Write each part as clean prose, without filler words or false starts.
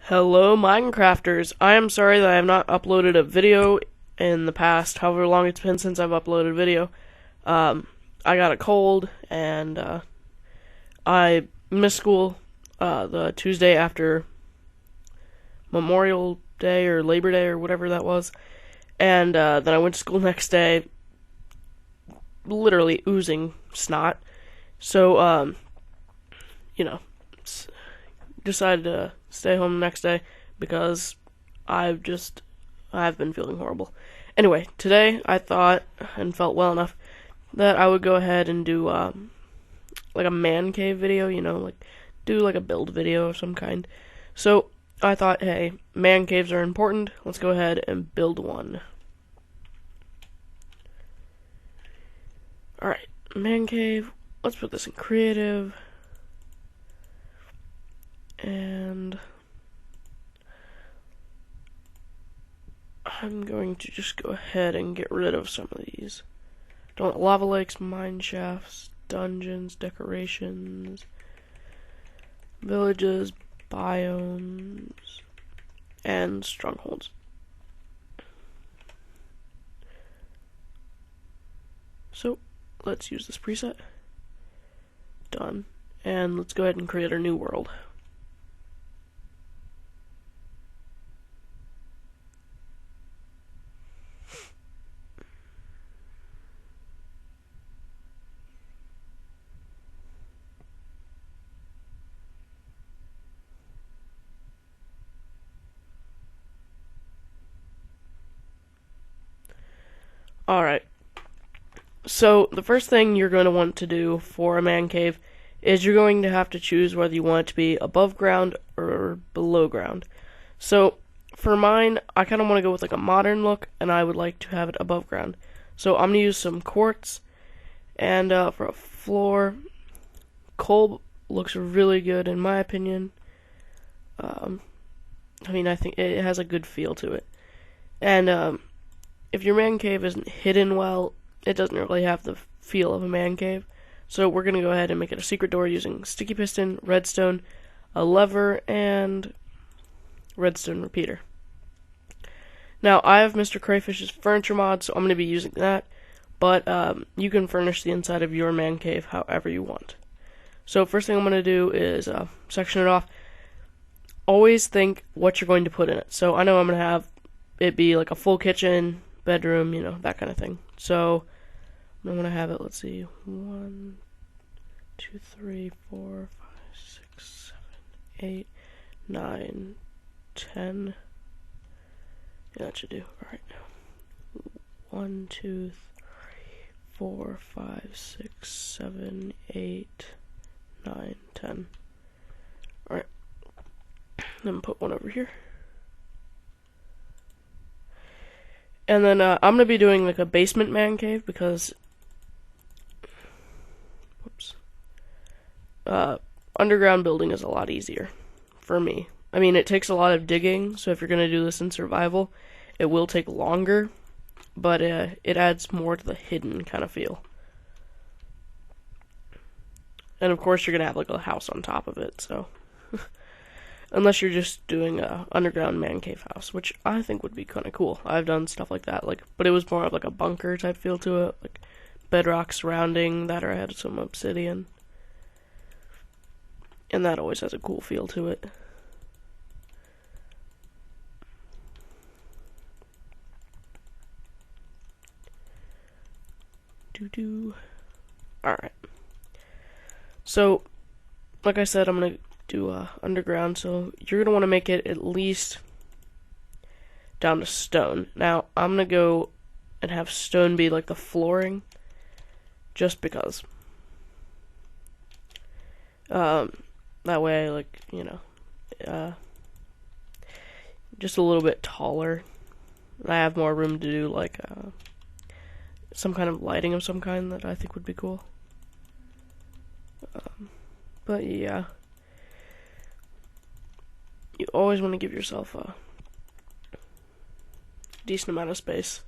Hello, Minecrafters. I am sorry that I have not uploaded a video in the past, however long it's been since I've uploaded a video. I got a cold, and I missed school the Tuesday after Memorial Day or Labor Day or whatever that was. And then I went to school next day, literally oozing snot. So, decided to stay home the next day because I've been feeling horrible. Anyway, today I thought and felt well enough that I would go ahead and do like a man cave video, like do like a build video of some kind. So I thought, hey, man caves are important. Let's go ahead and build one. Alright, man cave. Let's put this in creative. And I'm going to just go ahead and get rid of some of these. Don't want lava lakes, mine shafts, dungeons, decorations, villages, biomes, and strongholds. So let's use this preset. Done. And let's go ahead and create our new world. Alright, so the first thing you're going to want to do for a man cave is you're going to have to choose whether you want it to be above ground or below ground. So for mine, I kind of want to go with like a modern look, and I would like to have it above ground. So I'm going to use some quartz, and for a floor, coal looks really good in my opinion. I think it has a good feel to it. And if your man cave isn't hidden well, it doesn't really have the feel of a man cave. So we're going to go ahead and make it a secret door using sticky piston, redstone, a lever, and redstone repeater. Now, I have Mr. Crayfish's furniture mod, so I'm going to be using that. But you can furnish the inside of your man cave however you want. So first thing I'm going to do is section it off. Always think what you're going to put in it. So I know I'm going to have it be like a full kitchen, bedroom, that kind of thing. So I'm going to have it, let's see, 1, 2, 3, 4, 5, 6, 7, 8, 9, 10. Yeah, that should do. Alright. 1, 2, 3, 4, 5, 6, 7, 8, 9, 10. Alright. Then put one over here. And then I'm going to be doing like a basement man cave because underground building is a lot easier for me. I mean, it takes a lot of digging, so if you're going to do this in survival, it will take longer, but it adds more to the hidden kind of feel. And of course, you're going to have like a house on top of it, so unless you're just doing a underground man cave house, which I think would be kind of cool. I've done stuff like that, but it was more of like a bunker type feel to it, like bedrock surrounding that, or I had some obsidian, and that always has a cool feel to it. Alright. So, like I said, I'm going to do underground, so you're going to want to make it at least down to stone. Now, I'm going to go and have stone be like the flooring, just because. That way, just a little bit taller. I have more room to do like some kind of lighting of some kind that I think would be cool. But yeah. You always want to give yourself a decent amount of space.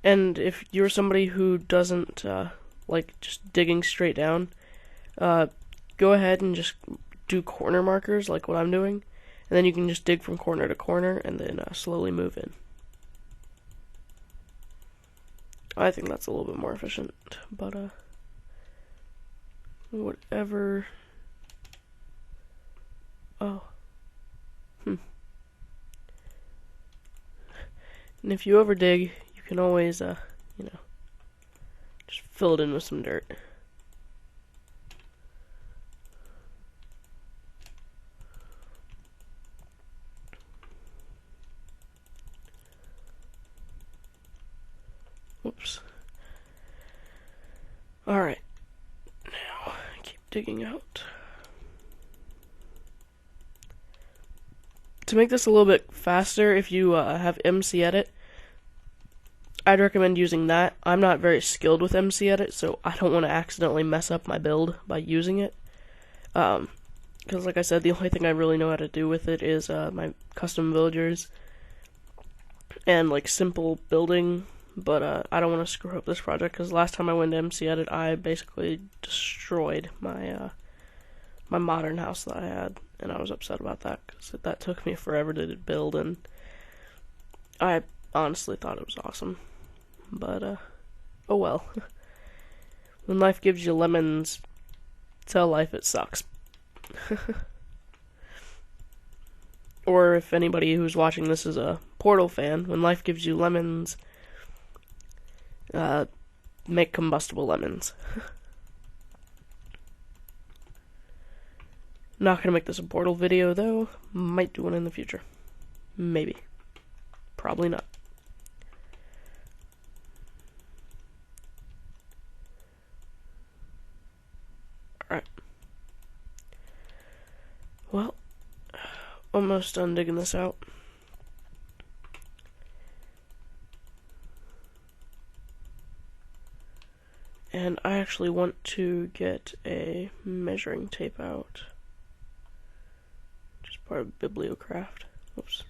And if you're somebody who doesn't like just digging straight down, go ahead and just do corner markers like what I'm doing, And then you can just dig from corner to corner and then slowly move in. I think that's a little bit more efficient, but whatever. Oh. And if you over dig, you can always, just fill it in with some dirt. Whoops. Alright. Now, keep digging out. To make this a little bit faster, if you have MC Edit, I'd recommend using that. I'm not very skilled with MC Edit, so I don't want to accidentally mess up my build by using it. Because like I said, the only thing I really know how to do with it is my custom villagers and like simple building. But I don't want to screw up this project, because last time I went to MC Edit, I basically destroyed my my modern house that I had, and I was upset about that, because that took me forever to build, and I honestly thought it was awesome. But, oh well. When life gives you lemons, tell life it sucks. Or if anybody who's watching this is a Portal fan, when life gives you lemons, make combustible lemons. Not gonna make this a Portal video though. Might do one in the future. Maybe. Probably not. Alright. Well, almost done digging this out. And I actually want to get a measuring tape out. Just part of Bibliocraft. Oops,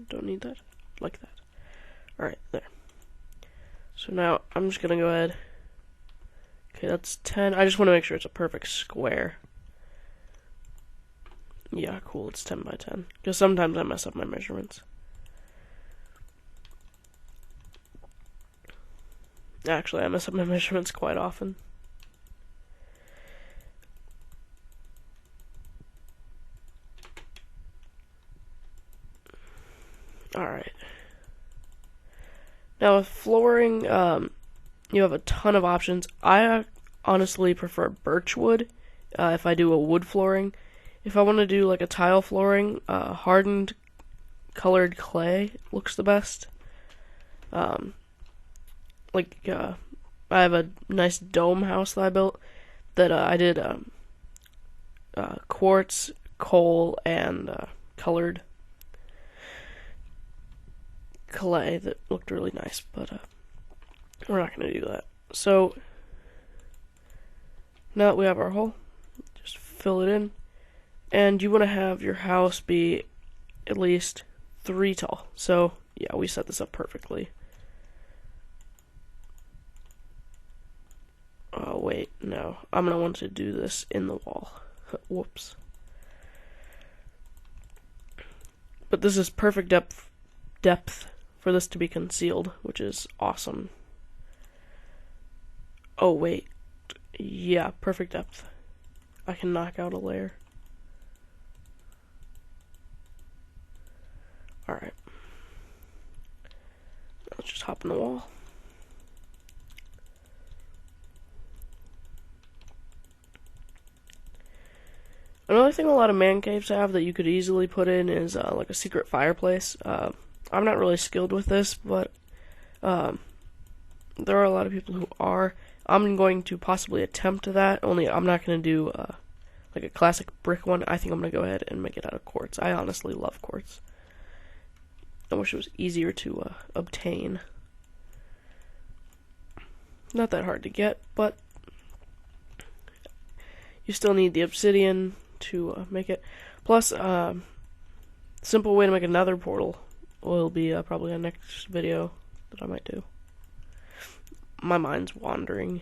don't need that. Like that. Alright, there. So now I'm just gonna go ahead. Okay, that's 10. I just want to make sure it's a perfect square. Yeah, cool, it's 10 by 10. Because sometimes I mess up my measurements. Actually, I mess up my measurements quite often. Alright. Now with flooring, you have a ton of options. I honestly prefer birchwood if I do a wood flooring. If I want to do like a tile flooring, hardened colored clay looks the best. I have a nice dome house that I built that I did quartz, coal, and colored clay that looked really nice, but we're not going to do that. So now that we have our hole, just fill it in, and you want to have your house be at least 3 tall. So yeah, we set this up perfectly. Oh wait, no, I'm going to want to do this in the wall. Whoops. But this is perfect depth for this to be concealed, which is awesome. Oh wait, yeah, perfect depth. I can knock out a layer. Alright. Let's just hop in the wall. Another thing a lot of man caves have that you could easily put in is like a secret fireplace. I'm not really skilled with this, but there are a lot of people who are. I'm going to possibly attempt that, only I'm not going to do like a classic brick one. I think I'm going to go ahead and make it out of quartz. I honestly love quartz. I wish it was easier to obtain. Not that hard to get, but you still need the obsidian to make it. Plus, simple way to make another portal will be probably a next video that I might do. My mind's wandering,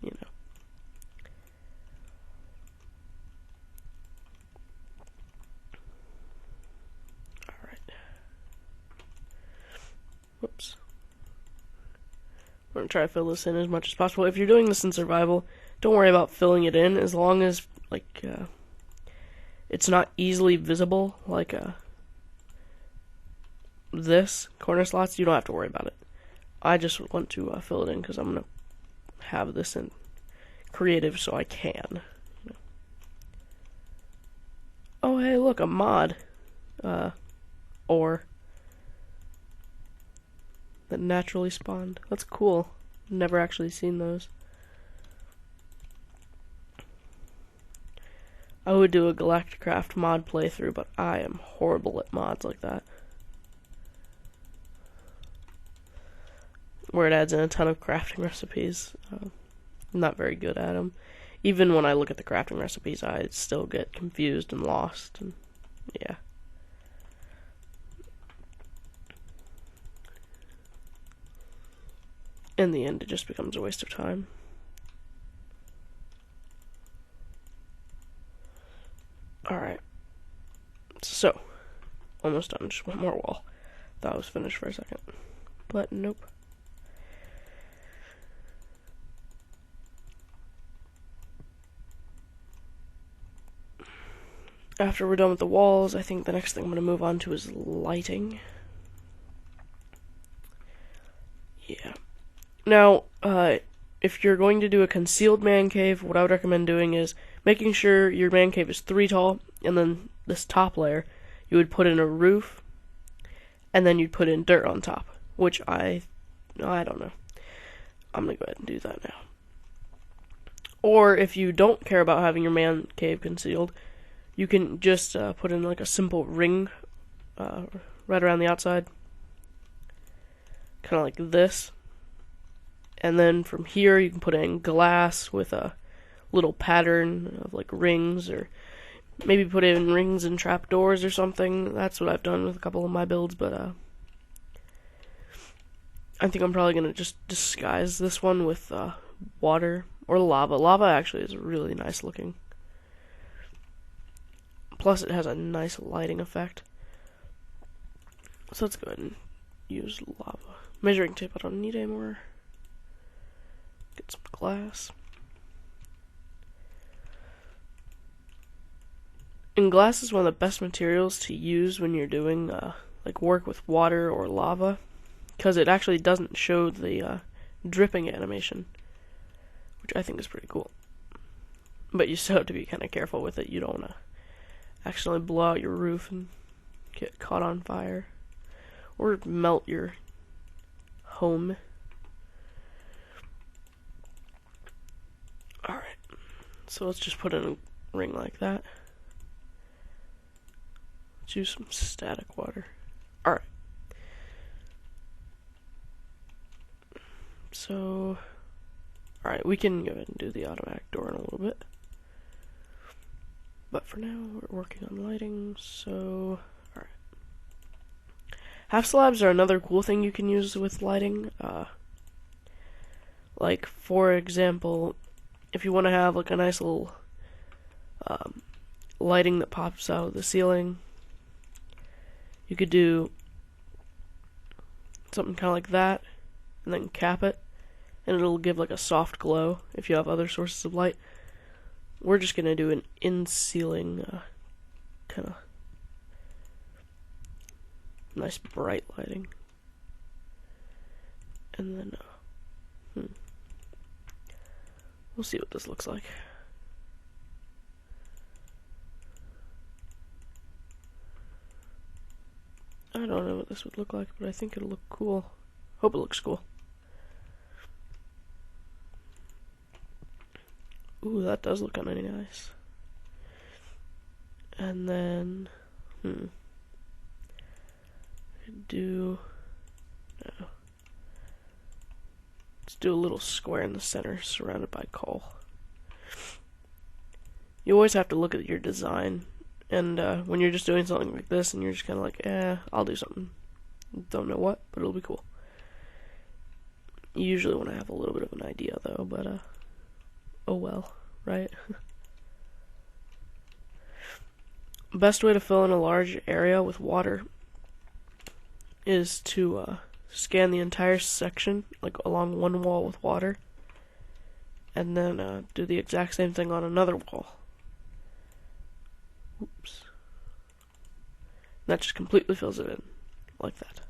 you know. I'm gonna try to fill this in as much as possible. If you're doing this in survival, don't worry about filling it in as long as it's not easily visible like this corner slots. You don't have to worry about it. I just want to fill it in because I'm gonna have this in creative so I can. Oh hey, look, a mod. Ore that naturally spawned. That's cool. Never actually seen those. I would do a Galacticraft mod playthrough, but I am horrible at mods like that. Where it adds in a ton of crafting recipes. I'm not very good at them. Even when I look at the crafting recipes, I still get confused and lost. And yeah. In the end, it just becomes a waste of time. Alright. So, almost done. Just one more wall. Thought I was finished for a second. But nope. After we're done with the walls, I think the next thing I'm going to move on to is lighting. Yeah. Now, if you're going to do a concealed man cave, what I would recommend doing is making sure your man cave is 3 tall, and then this top layer, you would put in a roof, and then you'd put in dirt on top, which I don't know. I'm going to go ahead and do that now. Or if you don't care about having your man cave concealed, you can just put in like a simple ring right around the outside, kind of like this. And then from here you can put in glass with a little pattern of like rings, or maybe put in rings and trapdoors or something. That's what I've done with a couple of my builds, but I think I'm probably going to just disguise this one with water or lava. Lava actually is really nice looking. Plus it has a nice lighting effect. So let's go ahead and use lava. Measuring tape, I don't need anymore. Get some glass. And glass is one of the best materials to use when you're doing like work with water or lava, because it actually doesn't show the dripping animation, which I think is pretty cool. But you still have to be kind of careful with it. You don't want to accidentally blow out your roof and get caught on fire, or melt your home. Alright, so let's just put in a ring like that. Let's use some static water. Alright. So, alright, we can go ahead and do the automatic door in a little bit. But for now, we're working on lighting, so, alright. Half slabs are another cool thing you can use with lighting. Like, for example, if you want to have like a nice little lighting that pops out of the ceiling, you could do something kind of like that, and then cap it, and it'll give like a soft glow if you have other sources of light. We're just going to do an in-ceiling kind of nice bright lighting. And then, we'll see what this looks like. I don't know what this would look like, but I think it'll look cool. Hope it looks cool. Ooh, that does look kind of nice. And then, do, no. Let's do a little square in the center surrounded by coal. You always have to look at your design, and when you're just doing something like this and you're just kind of like, I'll do something. Don't know what, but it'll be cool. You usually want to have a little bit of an idea though, but oh well, right? Best way to fill in a large area with water is to scan the entire section, like along one wall with water, and then do the exact same thing on another wall. Oops. That just completely fills it in, like that.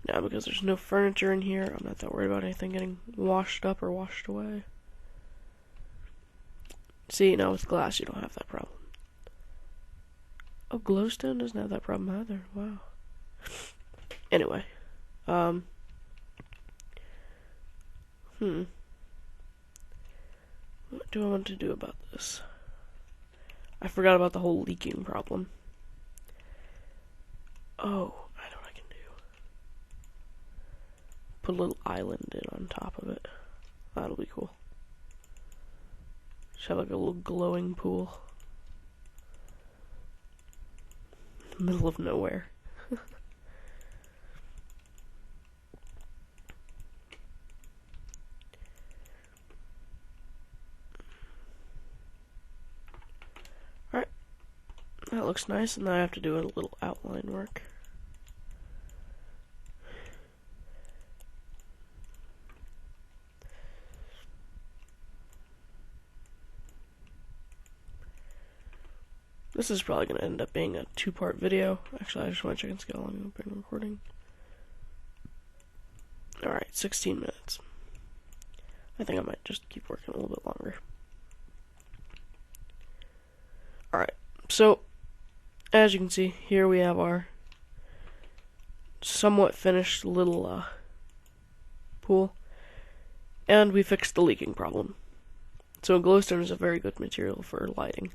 Now, because there's no furniture in here, I'm not that worried about anything getting washed up or washed away. See, now with glass, you don't have that problem. Oh, glowstone doesn't have that problem either. Wow. Anyway, what do I want to do about this? I forgot about the whole leaking problem. Oh, I know what I can do. Put a little island in on top of it. That'll be cool. Just have like a little glowing pool. Middle of nowhere. Alright. That looks nice, and now I have to do a little outline work. This is probably going to end up being a 2-part video. Actually, I just want to check and see how long I've been recording. Alright, 16 minutes. I think I might just keep working a little bit longer. Alright, so, as you can see, here we have our somewhat finished little pool. And we fixed the leaking problem. So glowstone is a very good material for lighting,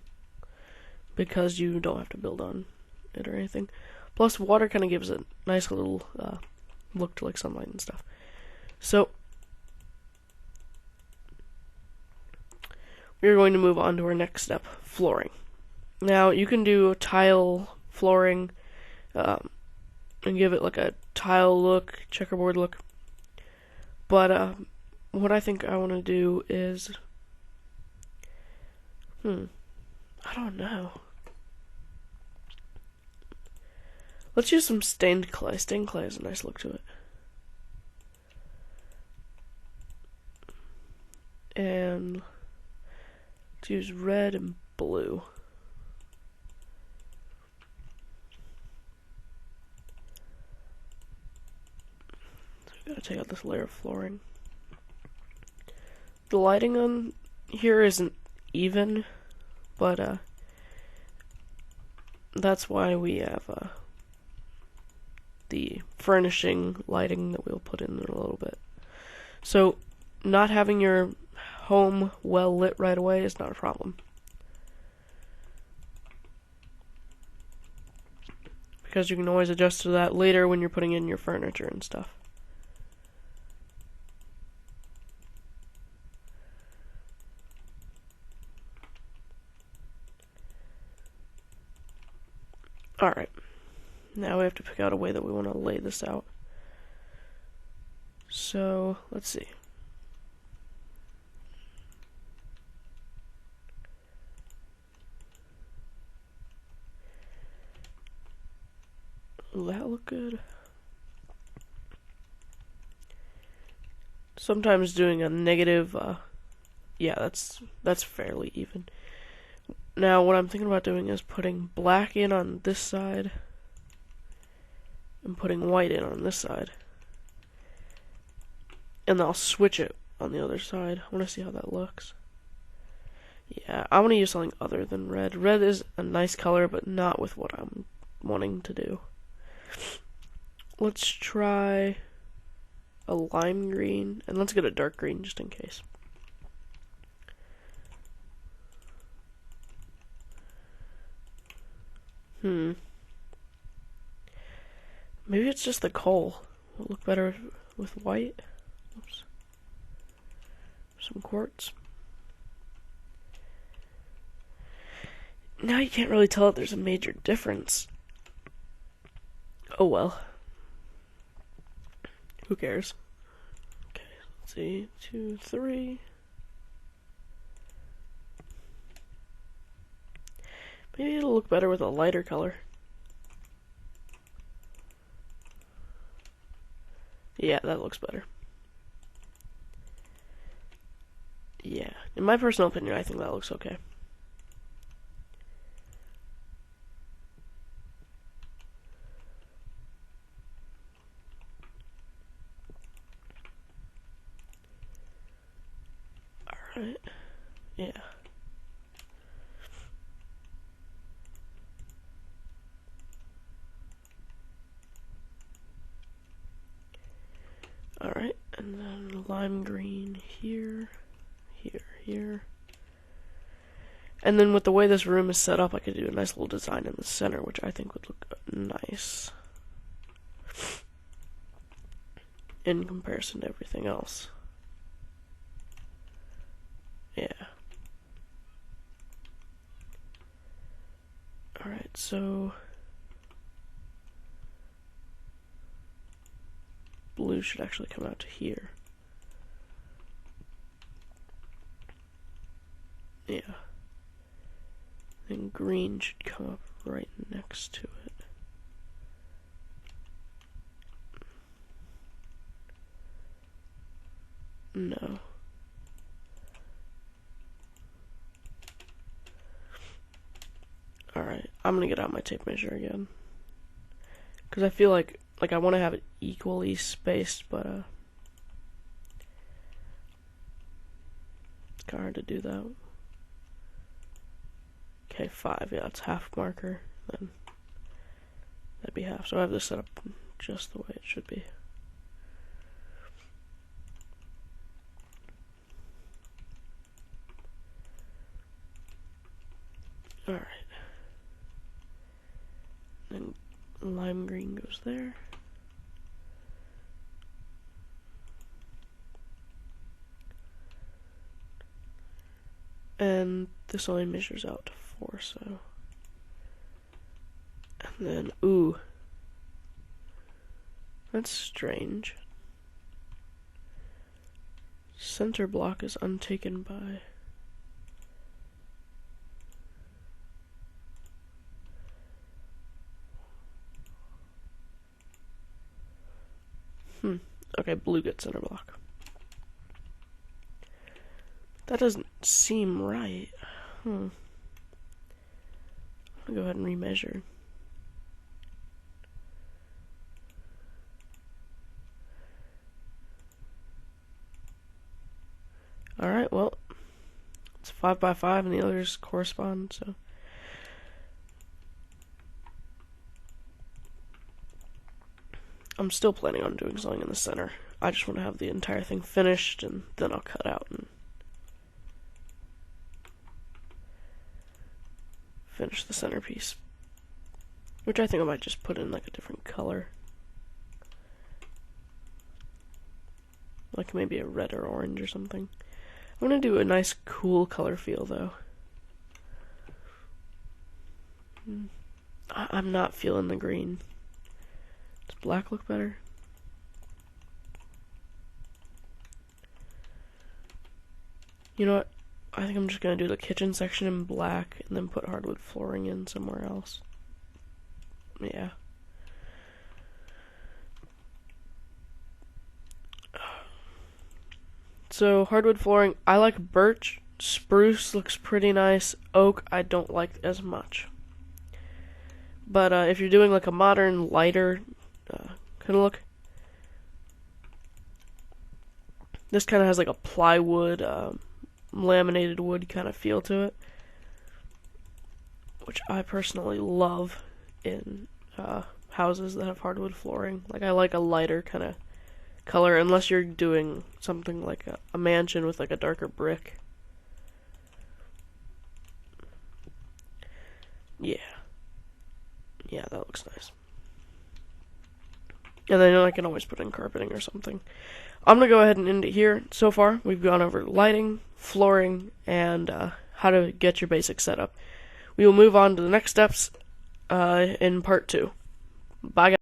because you don't have to build on it or anything. Plus, water kind of gives it a nice little look to like sunlight and stuff. So, we're going to move on to our next step, flooring. Now, you can do tile flooring and give it like a tile look, checkerboard look. But what I think I want to do is, I don't know. Let's use some stained clay. Stained clay has a nice look to it. And let's use red and blue. So we gotta take out this layer of flooring. The lighting on here isn't even, but that's why we have the furnishing lighting that we'll put in a little bit. So, not having your home well lit right away is not a problem, because you can always adjust to that later when you're putting in your furniture and stuff. Alright, now we have to pick out a way that we want to lay this out. So, let's see. Will that look good? Sometimes doing a negative, yeah, that's fairly even. Now, what I'm thinking about doing is putting black in on this side and putting white in on this side. And then I'll switch it on the other side. I want to see how that looks. Yeah, I want to use something other than red. Red is a nice color, but not with what I'm wanting to do. Let's try a lime green, and let's get a dark green just in case. Maybe it's just the coal. It'll look better with white. Oops. Some quartz. Now you can't really tell that there's a major difference. Oh well. Who cares? Okay, let's see. 2, 3. Maybe it'll look better with a lighter color. Yeah, that looks better. Yeah, in my personal opinion, I think that looks okay. Alright, yeah. Alright, and then lime green here, here. And then with the way this room is set up, I could do a nice little design in the center, which I think would look nice in comparison to everything else. Yeah. Alright, so blue should actually come out to here. Yeah. Then green should come up right next to it. No. Alright, I'm gonna get out my tape measure again. Because I feel like I want to have it equally spaced, but it's kind of hard to do that. Okay, 5, yeah, it's half marker, then that'd be half. So I have this set up just the way it should be. Alright. Then lime green goes there. And this only measures out to 4, so. And then, ooh. That's strange. Center block is untaken by. Okay, blue gets center block. That doesn't seem right. I'll go ahead and remeasure. Alright, well, it's 5 by 5 and the others correspond, so. I'm still planning on doing something in the center. I just want to have the entire thing finished, and then I'll cut out and finish the centerpiece. Which I think I might just put in like a different color. Like maybe a red or orange or something. I want to do a nice cool color feel though. I'm not feeling the green. Does black look better? You know what? I think I'm just gonna do the kitchen section in black and then put hardwood flooring in somewhere else. Yeah. So hardwood flooring, I like birch. Spruce looks pretty nice. Oak, I don't like as much. But if you're doing like a modern, lighter kind of look, this kind of has like a plywood, laminated wood kind of feel to it, which I personally love in houses that have hardwood flooring. Like I like a lighter kind of color, unless you're doing something like a mansion with like a darker brick. Yeah, that looks nice. And then I can always put in carpeting or something. I'm going to go ahead and end it here. So far, we've gone over lighting, flooring, and how to get your basic setup. We will move on to the next steps in part 2. Bye, guys.